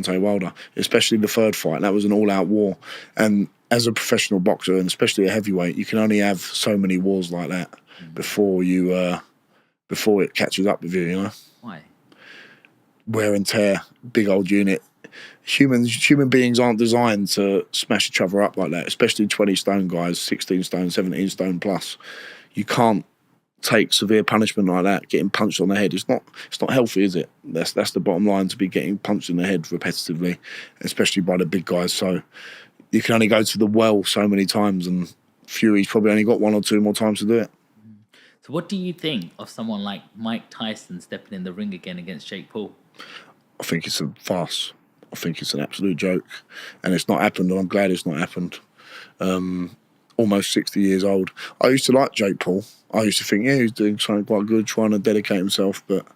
Deontay Wilder, especially the third fight. That was an all-out war. And as a professional boxer, and especially a heavyweight, you can only have so many wars like that before it catches up with you, you know? Why? Wear and tear, big old unit. Human beings aren't designed to smash each other up like that, especially 20-stone guys, 16 stone, 17 stone plus. You can't take severe punishment like that, getting punched on the head. It's not healthy, is it? That's the bottom line, to be getting punched in the head repetitively, especially by the big guys. So you can only go to the well so many times, and Fury's probably only got 1 or 2 more times to do it. So what do you think of someone like Mike Tyson stepping in the ring again against Jake Paul? I think it's a farce. I think it's an absolute joke. And it's not happened, and I'm glad it's not happened. Almost 60 years old. I used to like Jake Paul. I used to think, yeah, he's doing something quite good, trying to dedicate himself, but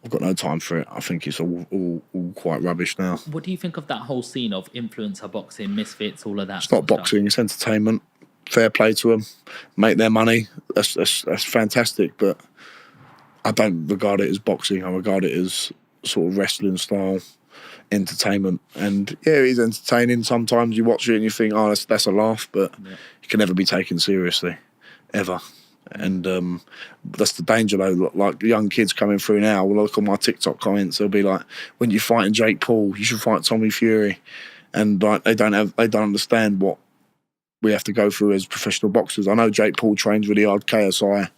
I've got no time for it. I think it's all quite rubbish now. What do you think of that whole scene of influencer boxing, misfits, all of that? It's not boxing, it's entertainment. Fair play to them. Make their money. That's fantastic, but I don't regard it as boxing. I regard it as sort of wrestling style entertainment. And yeah, it is entertaining. Sometimes you watch it and you think, oh, that's a laugh, but it can never be taken seriously, ever. And that's the danger, though. Like young kids coming through now will look on my TikTok comments. They'll be like, when you're fighting Jake Paul, you should fight Tommy Fury. And like they don't understand what we have to go through as professional boxers. I know Jake Paul trains really hard, KSI,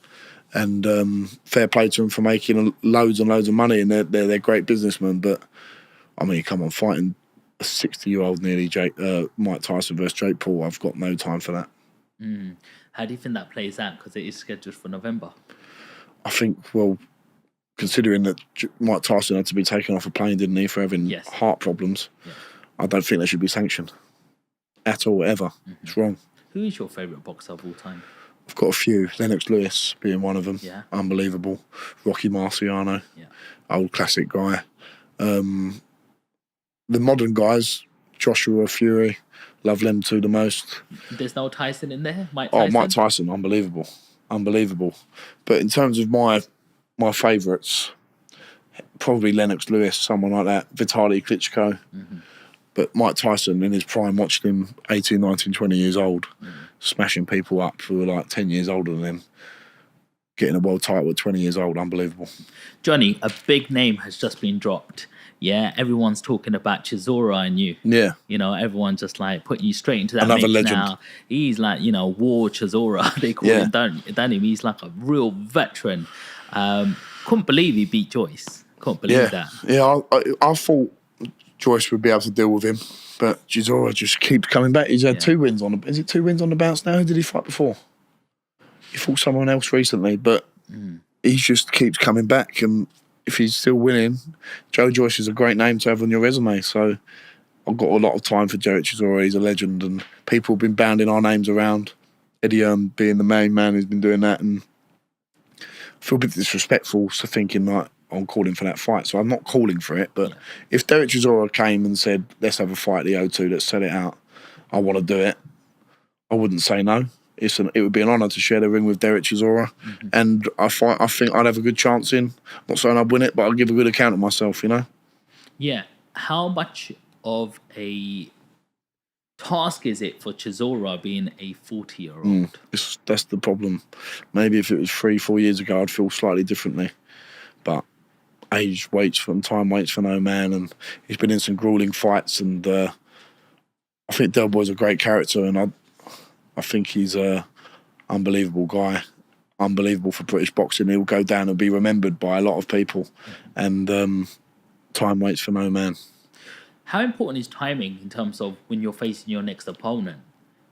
and fair play to him for making loads and loads of money, and they're great businessmen. But I mean, come on, fighting a 60-year-old nearly Mike Tyson versus Jake Paul, I've got no time for that. How do you think that plays out? Because it is scheduled for November. I think, well, considering that Mike Tyson had to be taken off a plane, didn't he, for having heart problems, I don't think they should be sanctioned at all, ever. It's wrong. Who is your favourite boxer of all time? I've got a few. Lennox Lewis being one of them. Yeah. Unbelievable. Rocky Marciano. Yeah. Old classic guy. The modern guys, Joshua, Fury, love them two the most. There's no Tyson in there? Mike Tyson? Oh, Mike Tyson, unbelievable. Unbelievable. But in terms of my favourites, probably Lennox Lewis, someone like that, Vitaly Klitschko. But Mike Tyson, in his prime, watched him 18, 19, 20 years old, smashing people up who were like 10 years older than him, getting a world title at 20 years old. Unbelievable. Johnny, a big name has just been dropped. Yeah, everyone's talking about Chisora and you. Yeah. You know, everyone's just like putting you straight into that Another mix legend. now. He's like, you know, War Chisora, they call him, don't he? He's like a real veteran. Couldn't believe he beat Joyce. Couldn't believe that. Yeah, I thought Joyce would be able to deal with him, but Chisora just keeps coming back. He's had 2 wins on the... Is it 2 wins on the bounce now? Who did he fight before? He fought someone else recently, but he just keeps coming back, and if he's still winning, Joe Joyce is a great name to have on your resume. So I've got a lot of time for Derek Chisora. He's a legend, and people have been bounding our names around. Eddie being the main man who's been doing that, and I feel a bit disrespectful to thinking like I'm calling for that fight. So I'm not calling for it, but if Derek Chisora came and said, let's have a fight at the O2, let's set it out, I want to do it, I wouldn't say no. It would be an honour to share the ring with Derek Chisora, and I think I'd have a good chance in. I'm not saying I'd win it, but I'll give a good account of myself, you know? Yeah. How much of a task is it for Chisora being a 40-year-old? That's the problem. Maybe if it was 3-4 years ago, I'd feel slightly differently. But age waits for, and time waits for no man, and he's been in some grueling fights, and I think Del Boy's a great character, and I think he's an unbelievable guy, unbelievable for British boxing. He'll go down and be remembered by a lot of people, and time waits for no man. How important is timing in terms of when you're facing your next opponent?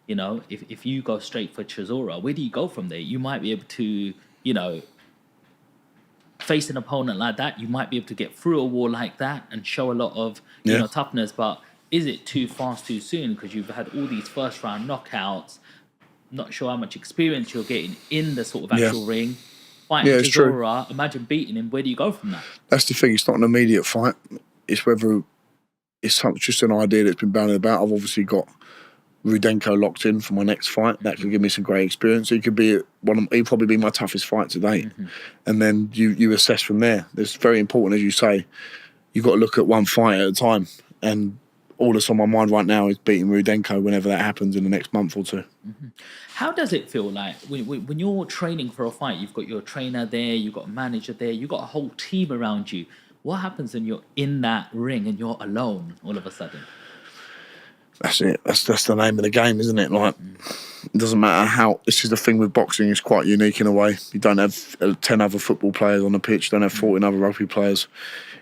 You know, if you go straight for Chisora, where do you go from there? You might be able to, you know, face an opponent like that. You might be able to get through a war like that and show a lot of, you know, toughness, but is it too fast too soon because you've had all these first-round knockouts? Not sure how much experience you're getting in the sort of actual ring. Fighting Chisora, imagine beating him. Where do you go from that? That's the thing. It's not an immediate fight. It's whether it's just an idea that's been bandied about. I've obviously got Rudenko locked in for my next fight. That could give me some great experience. He could be he'd probably be my toughest fight to date. And then you assess from there. It's very important, as you say. you've got to look at one fight at a time. And all that's on my mind right now is beating Rudenko whenever that happens in the next month or two. Mm-hmm. How does it feel like when you're training for a fight? You've got your trainer there, you've got a manager there, you've got a whole team around you. What happens when you're in that ring and you're alone all of a sudden? That's it. That's the name of the game, isn't it? Like, it doesn't matter how. This is the thing with boxing; it's quite unique in a way. You don't have 10 other football players on the pitch. You don't have 14 other rugby players.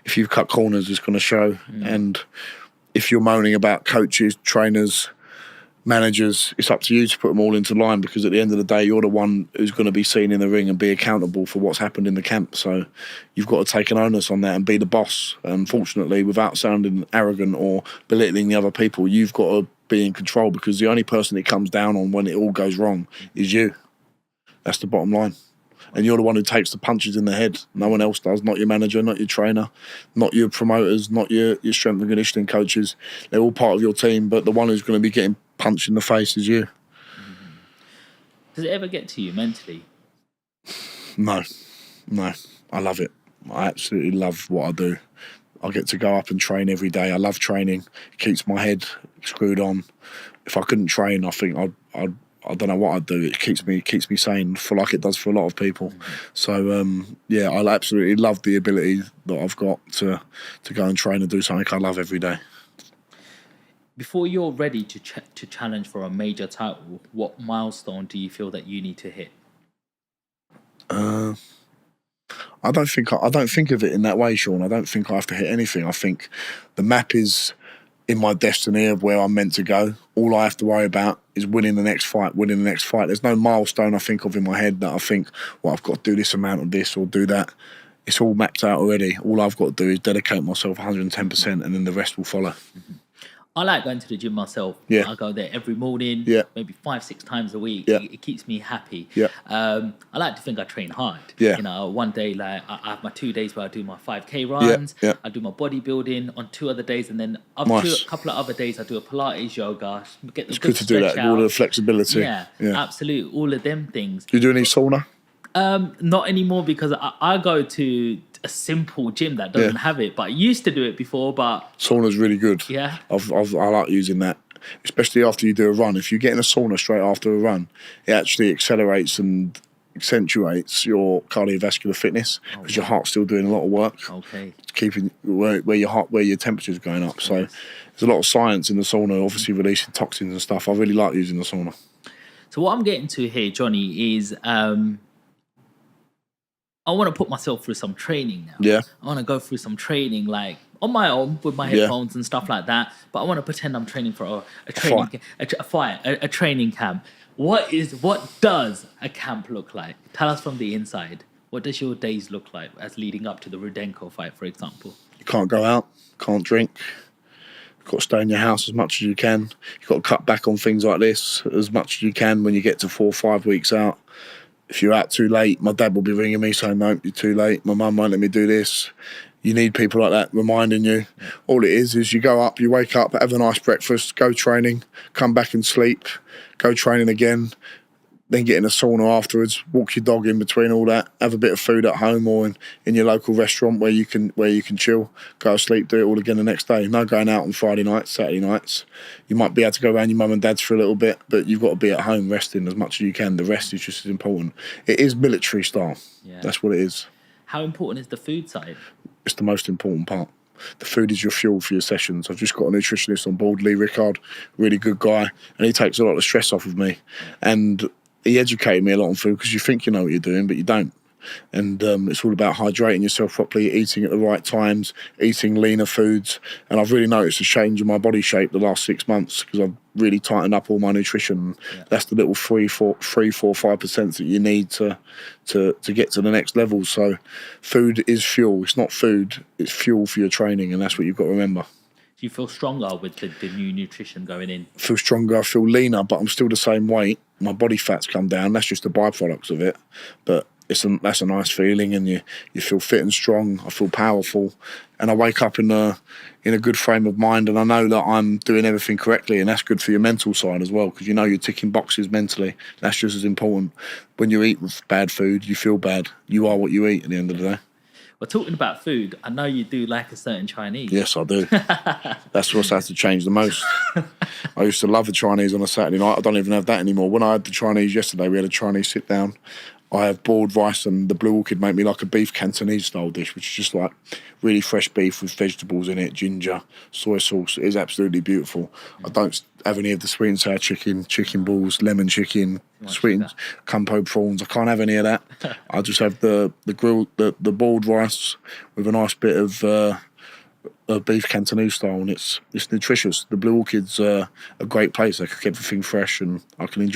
If you've cut corners, it's going to show. And if you're moaning about coaches, trainers, managers, it's up to you to put them all into line, because at the end of the day, you're the one who's going to be seen in the ring and be accountable for what's happened in the camp. So you've got to take an onus on that and be the boss. Unfortunately, without sounding arrogant or belittling the other people, you've got to be in control, because the only person it comes down on when it all goes wrong is you. That's the bottom line. And you're the one who takes the punches in the head. No one else does. Not your manager, not your trainer, not your promoters, not your strength and conditioning coaches. They're all part of your team, but the one who's going to be getting punched in the face is you. Does it ever get to you mentally? No. I love it. I absolutely love what I do. I get to go up and train every day. I love training. It keeps my head screwed on. If I couldn't train, I think I don't know what I'd do. It keeps me sane, for like it does for a lot of people. So yeah, I absolutely love the ability that I've got to go and train and do something I love every day. Before you're ready to challenge for a major title, what milestone do you feel that you need to hit? I don't think of it in that way, Sean. I don't think I have to hit anything. I think the map is in my destiny of where I'm meant to go. All I have to worry about is winning the next fight. There's no milestone I think of in my head that I think, well, I've got to do this amount of this or do that. It's all mapped out already. All I've got to do is dedicate myself 110%, and then the rest will follow. Mm-hmm. I like going to the gym myself. Yeah. I go there every morning, maybe 5-6 times a week. Yeah. It keeps me happy. Yeah. I like to think I train hard. Yeah. You know, one day, like, I have my 2 days where I do my 5K runs. Yeah. I do my bodybuilding on 2 other days, and then a couple of other days I do a Pilates, yoga. Get the It's good to do that. All the flexibility. Yeah, absolutely. All of them things. Do you do any sauna? Not anymore, because I go to a simple gym that doesn't have it, but I used to do it before. But sauna's really good. Yeah, I like using that, especially after you do a run. If you get in a sauna straight after a run, it actually accelerates and accentuates your cardiovascular fitness, because your heart's still doing a lot of work. Okay, Keeping where your temperature's going up. So there's a lot of science in the sauna, obviously releasing toxins and stuff. I really like using the sauna. So what I'm getting to here, Johnny, is I want to put myself through some training now. Yeah. I want to go through some training, like on my own with my headphones and stuff like that. But I want to pretend I'm training for a training camp. What does a camp look like? Tell us from the inside. What does your days look like as leading up to the Rudenko fight, for example? You can't go out, can't drink. You've got to stay in your house as much as you can. You've got to cut back on things like this as much as you can when you get to 4 or 5 weeks out. If you're out too late, my dad will be ringing me saying, no, you're too late. My mum won't let me do this. You need people like that reminding you. All it is you go up, you wake up, have a nice breakfast, go training, come back and sleep, go training again, then get in a sauna afterwards, walk your dog in between all that, have a bit of food at home or in your local restaurant where you can chill, go to sleep, do it all again the next day. No going out on Friday nights, Saturday nights. You might be able to go around your mum and dad's for a little bit, but you've got to be at home resting as much as you can. The rest is just as important. It is military style. Yeah. That's what it is. How important is the food side? It's the most important part. The food is your fuel for your sessions. I've just got a nutritionist on board, Lee Rickard, really good guy, and he takes a lot of stress off of me. And he educated me a lot on food, because you think you know what you're doing, but you don't. And it's all about hydrating yourself properly, eating at the right times, eating leaner foods. And I've really noticed a change in my body shape the last 6 months, because I've really tightened up all my nutrition. Yeah. That's the little 3-4-5% that you need to get to the next level. So food is fuel. It's not food, it's fuel for your training, and that's what you've got to remember. Do you feel stronger with the new nutrition going in? I feel stronger, I feel leaner, but I'm still the same weight. My body fat's come down. That's just the byproducts of it. But that's a nice feeling, and you feel fit and strong. I feel powerful, and I wake up in a good frame of mind, and I know that I'm doing everything correctly, and that's good for your mental side as well, because you know you're ticking boxes mentally. That's just as important. When you eat with bad food, you feel bad. You are what you eat at the end of the day. But talking about food, I know you do like a certain Chinese. Yes, I do. That's what's had to change the most. I used to love the Chinese on a Saturday night. I don't even have that anymore. When I had the Chinese yesterday, we had a Chinese sit down. I have boiled rice, and the Blue Orchid made me like a beef Cantonese style dish, which is just like really fresh beef with vegetables in it, ginger, soy sauce. It is absolutely beautiful. I don't have any of the sweet and sour chicken, chicken balls, lemon chicken, sweet and campo prawns. I can't have any of that. I just have the grilled, the boiled rice with a nice bit of beef Cantonese style, and it's nutritious. The Blue Orchid's a great place. They cook everything fresh, and I can enjoy